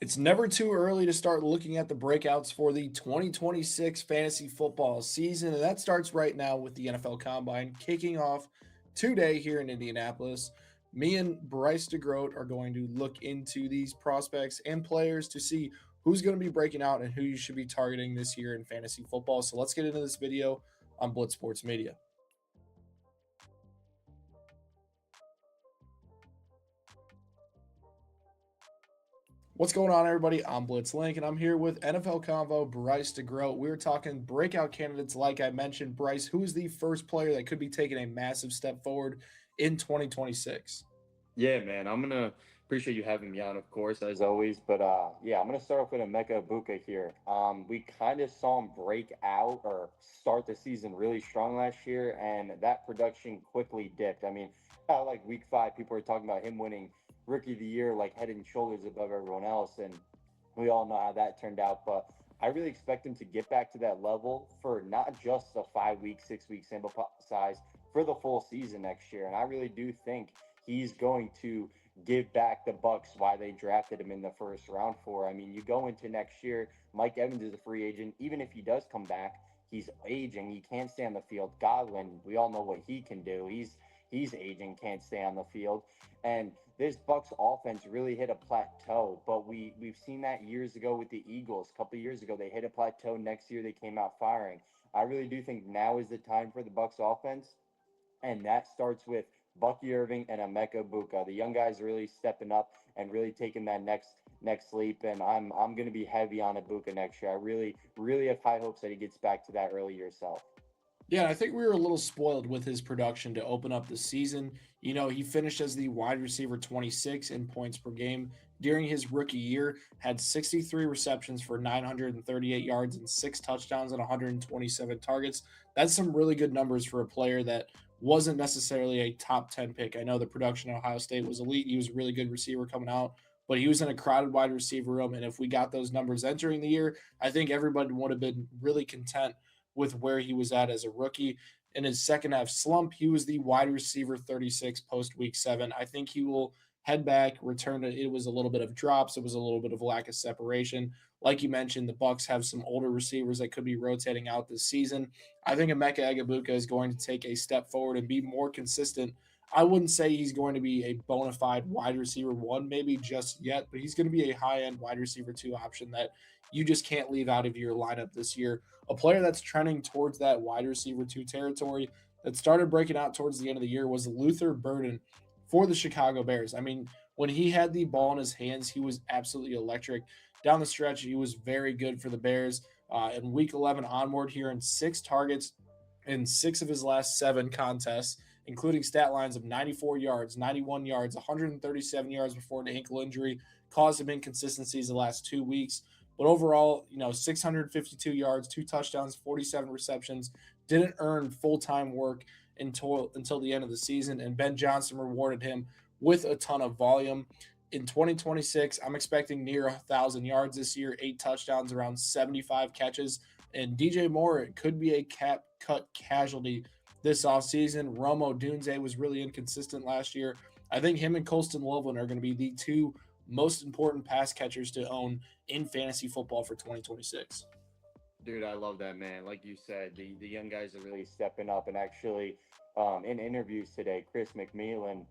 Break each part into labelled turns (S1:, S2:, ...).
S1: It's never too early to start looking at the breakouts for the 2026 fantasy football season, and that starts right now with the NFL Combine kicking off today here in Indianapolis. Me and Bryce DeGroat are going to look into these prospects and players to see who's going to be breaking out and who you should be targeting this year in fantasy football. So let's get into this video on Blitz Sports Media. What's going on, everybody? I'm Blitz Link, and I'm here with NFL Convo Bryce DeGroat. We're talking breakout candidates, like I mentioned. Bryce, who is the first player that could be taking a massive step forward in 2026?
S2: Yeah, man. I'm gonna appreciate you having me on, of course, as always. But yeah, I'm gonna start off with Emeka Egbuka here. We kind of saw him break out or start the season really strong last year, and that production quickly dipped. I mean, like week 5, people were talking about him winning Rookie of the Year, like head and shoulders above everyone else, and we all know how that turned out. But I really expect him to get back to that level for not just a 5-week, 6-week sample size, for the full season next year. And I really do think he's going to give back the Bucks why they drafted him in the first round for. I mean, you go into next year, Mike Evans is a free agent. Even if he does come back, he's aging. He can't stay on the field. Godwin, we all know what he can do. He's aging, can't stay on the field. And this Bucks offense really hit a plateau, but we've seen that years ago with the Eagles. A couple of years ago, they hit a plateau. Next year, they came out firing. I really do think now is the time for the Bucks offense, and that starts with Bucky Irving and Emeka Egbuka. The young guys really stepping up and really taking that next leap. And I'm going to be heavy on Egbuka next year. I really have high hopes that he gets back to that early year self.
S1: Yeah, I think we were a little spoiled with his production to open up the season. You know, he finished as the wide receiver 26 in points per game during his rookie year, had 63 receptions for 938 yards and 6 touchdowns on 127 targets. That's some really good numbers for a player that wasn't necessarily a top 10 pick. I know the production at Ohio State was elite. He was a really good receiver coming out, but he was in a crowded wide receiver room. And if we got those numbers entering the year, I think everybody would have been really content with where he was at as a rookie. In his second half slump, he was the wide receiver 36 post week 7. I think he will head back, return to it was a little bit of drops, it was a little bit of lack of separation. Like you mentioned, the Bucks have some older receivers that could be rotating out this season. I think Emeka Egbuka is going to take a step forward and be more consistent. I wouldn't say he's going to be a bona fide wide receiver 1 maybe just yet, but he's going to be a high end wide receiver 2 option that you just can't leave out of your lineup this year. A player that's trending towards that wide receiver 2 territory that started breaking out towards the end of the year was Luther Burden for the Chicago Bears. I mean, when he had the ball in his hands, he was absolutely electric. Down the stretch, he was very good for the Bears. In week 11 onward, here in 6 targets in 6 of his last 7 contests, including stat lines of 94 yards, 91 yards, 137 yards before an ankle injury, caused him inconsistencies the last 2 weeks. But overall, 652 yards, 2 touchdowns, 47 receptions, didn't earn full time work until the end of the season. And Ben Johnson rewarded him with a ton of volume. In 2026, I'm expecting near 1,000 yards this year, 8 touchdowns, around 75 catches. And DJ Moore could be a cap cut casualty this offseason. Rome Odunze was really inconsistent last year. I think him and Colston Loveland are going to be the two most important pass catchers to own in fantasy football for 2026.
S2: Dude, I love that, man. Like you said, the young guys are really stepping up. And actually, in interviews today, Chris McMillan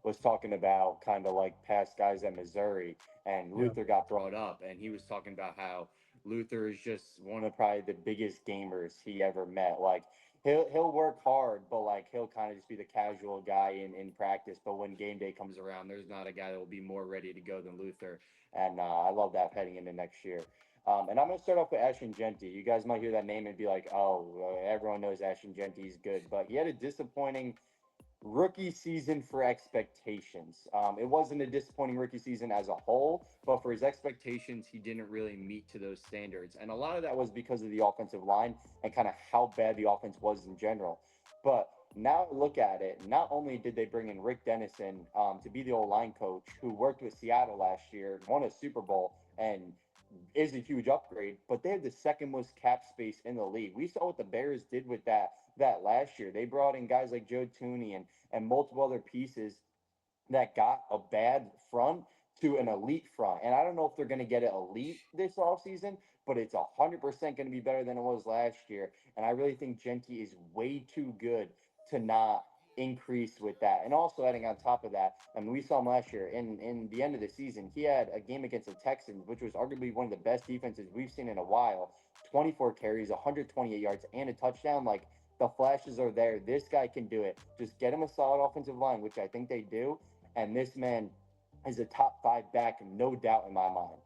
S2: was talking about kind of like past guys at Missouri, and
S1: Yeah.
S2: Luther got brought up, and he was talking about how Luther is just one of probably the biggest gamers he ever met. Like he'll work hard, but like he'll kind of just be the casual guy in practice. But when game day comes around, there's not a guy that will be more ready to go than Luther, and I love that heading into next year. And I'm going to start off with Ashton Jeanty. You guys might hear that name and be like, oh, everyone knows Ashton Jeanty is good. But he had a disappointing rookie season for expectations. It wasn't a disappointing rookie season as a whole, but for his expectations, he didn't really meet to those standards. And a lot of that was because of the offensive line and kind of how bad the offense was in general. But now look at it. Not only did they bring in Rick Dennison to be the old line coach who worked with Seattle last year, won a Super Bowl, and is a huge upgrade, but they have the second most cap space in the league. We saw what the Bears did with that last year. They brought in guys like Joe Tooney and multiple other pieces that got a bad front to an elite front. And I don't know if they're going to get it elite this offseason, but it's 100% going to be better than it was last year. And I really think Jeanty is way too good to not increase with that. And also adding on top of that, I mean, we saw him last year in the end of the season. He had a game against the Texans, which was arguably one of the best defenses we've seen in a while. 24 carries, 128 yards, and a touchdown. Like, the flashes are there. This guy can do it. Just get him a solid offensive line, which I think they do. And this man is a top five back, no doubt in my mind.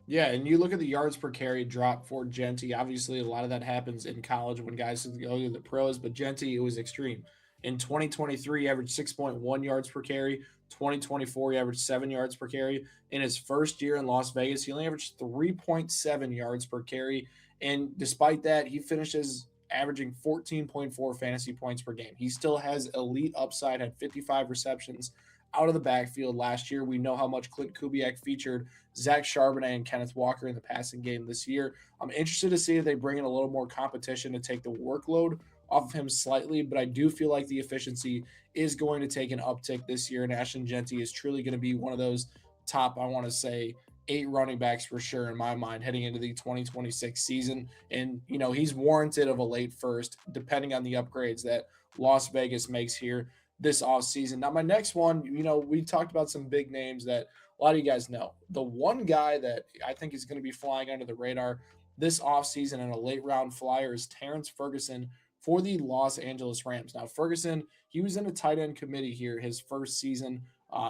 S1: Yeah, and you look at the yards per carry drop for Jeanty. Obviously, a lot of that happens in college when guys go to the pros, but Jeanty, it was extreme. In 2023, he averaged 6.1 yards per carry. 2024, he averaged 7 yards per carry. In his first year in Las Vegas, he only averaged 3.7 yards per carry. And despite that, he finishes averaging 14.4 fantasy points per game. He still has elite upside, had 55 receptions out of the backfield last year. We know how much Clint Kubiak featured Zach Charbonnet and Kenneth Walker in the passing game this year. I'm interested to see if they bring in a little more competition to take the workload off of him slightly, but I do feel like the efficiency is going to take an uptick this year, and Ashton Jeanty is truly going to be one of those top, I want to say, 8 running backs for sure in my mind heading into the 2026 season. And, he's warranted of a late first, depending on the upgrades that Las Vegas makes here this offseason. Now, my next one, we talked about some big names that a lot of you guys know. The one guy that I think is going to be flying under the radar this offseason and a late round flyer is Terrance Ferguson for the Los Angeles Rams. Now, Ferguson, he was in a tight end committee here his first season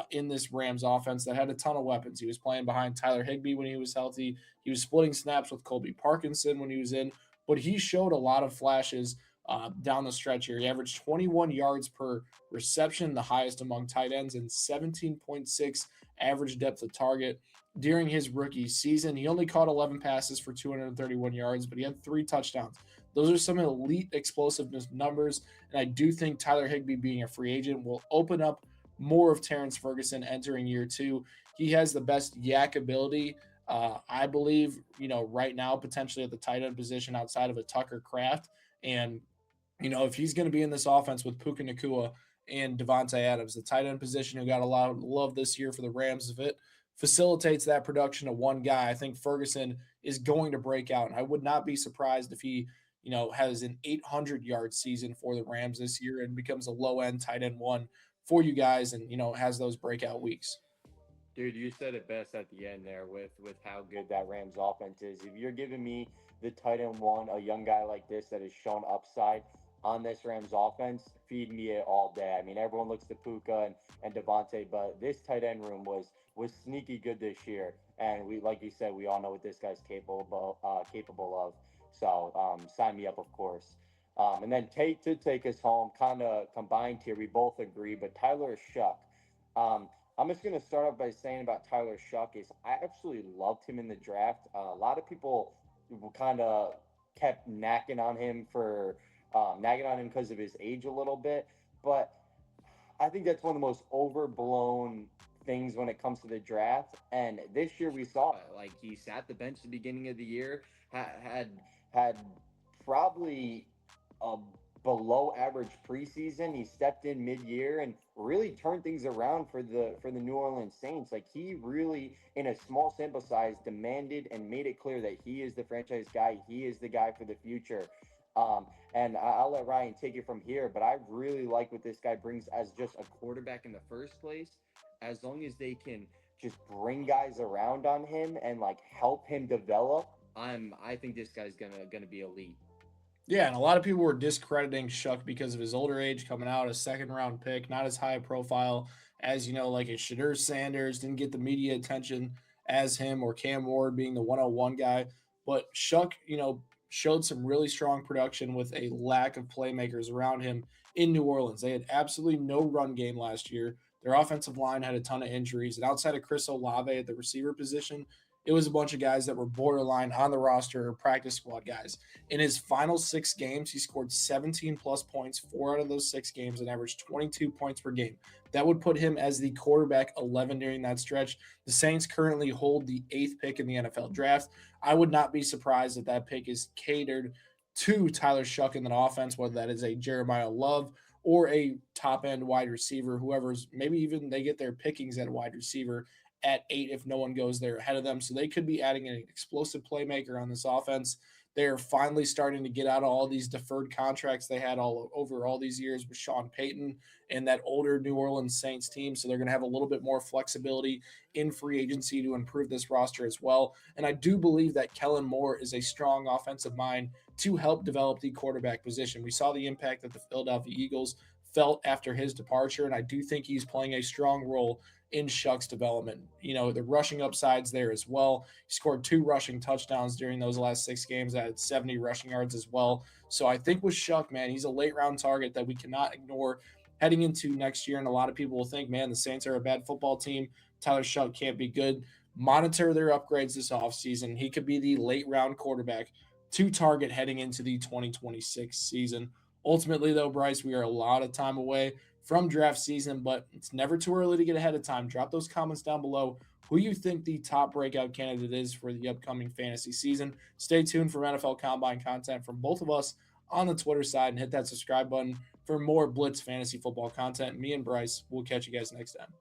S1: in this Rams offense that had a ton of weapons. He was playing behind Tyler Higbee when he was healthy. He was splitting snaps with Colby Parkinson when he was in, but he showed a lot of flashes down the stretch here. He averaged 21 yards per reception, the highest among tight ends, and 17.6 average depth of target during his rookie season. He only caught 11 passes for 231 yards, but he had 3 touchdowns. Those are some elite explosiveness numbers, and I do think Tyler Higbee being a free agent will open up more of Terrance Ferguson entering year 2. He has the best yak ability, I believe, right now, potentially at the tight end position outside of a Tucker Kraft. And if he's going to be in this offense with Puka Nacua and Devontae Adams, the tight end position who got a lot of love this year for the Rams, if it facilitates that production of one guy, I think Ferguson is going to break out. And I would not be surprised if he, has an 800-yard season for the Rams this year and becomes a low-end tight end one for you guys and, has those breakout weeks.
S2: Dude, you said it best at the end there with how good that Rams offense is. If you're giving me the tight end one, a young guy like this that has shown upside on this Rams offense, feed me it all day. I mean, everyone looks to Puka and Devontae, but this tight end room was sneaky good this year. And we, like you said, we all know what this guy's capable of. So sign me up, of course. And then take us home, kind of combined here. We both agree, but Tyler Shough. I'm just going to start off by saying about Tyler Shough is I actually loved him in the draft. A lot of people kind of kept nagging on him because of his age a little bit, but I think that's one of the most overblown things when it comes to the draft. And this year we saw it. Like, he sat the bench at the beginning of the year, had probably a below average preseason. He stepped in mid-year and really turned things around for the New Orleans Saints. Like, he really, in a small sample size, demanded and made it clear that he is the franchise guy. He is the guy for the future. And I'll let Ryan take it from here, but I really like what this guy brings as just a quarterback in the first place. As long as they can just bring guys around on him and like help him develop, I think this guy's gonna be elite.
S1: Yeah, and a lot of people were discrediting Shough because of his older age coming out, a second round pick, not as high profile as, like a Shadur Sanders, didn't get the media attention as him, or Cam Ward being the 101 guy. But Shough, showed some really strong production with a lack of playmakers around him in New Orleans. They had absolutely no run game last year. Their offensive line had a ton of injuries. And outside of Chris Olave at the receiver position, it was a bunch of guys that were borderline on the roster or practice squad guys. In his final 6 games, he scored 17 plus points 4 out of those 6 games and averaged 22 points per game. That would put him as the quarterback 11 during that stretch. The Saints currently hold the 8th pick in the NFL draft. I would not be surprised if that pick is catered to Tyler Shough in an offense, whether that is a Jeremiah Love or a top end wide receiver, whoever's maybe even they get their pickings at wide receiver at 8 if no one goes there ahead of them. So they could be adding an explosive playmaker on this offense. They're finally starting to get out of all these deferred contracts they had all over all these years with Sean Payton and that older New Orleans Saints team. So they're going to have a little bit more flexibility in free agency to improve this roster as well. And I do believe that Kellen Moore is a strong offensive mind to help develop the quarterback position. We saw the impact that the Philadelphia Eagles felt after his departure, and I do think he's playing a strong role in Shough's development. The rushing upsides there as well. He scored 2 rushing touchdowns during those last 6 games, at 70 rushing yards as well. So I think with Shough, man, he's a late round target that we cannot ignore heading into next year. And a lot of people will think, man, the Saints are a bad football team. Tyler Shough can't be good. Monitor their upgrades this offseason. He could be the late round quarterback to target heading into the 2026 season. Ultimately, though, Bryce, we are a lot of time away from draft season, but it's never too early to get ahead of time. Drop those comments down below who you think the top breakout candidate is for the upcoming fantasy season. Stay tuned for NFL Combine content from both of us on the Twitter side and hit that subscribe button for more Blitz fantasy football content. Me and Bryce will catch you guys next time.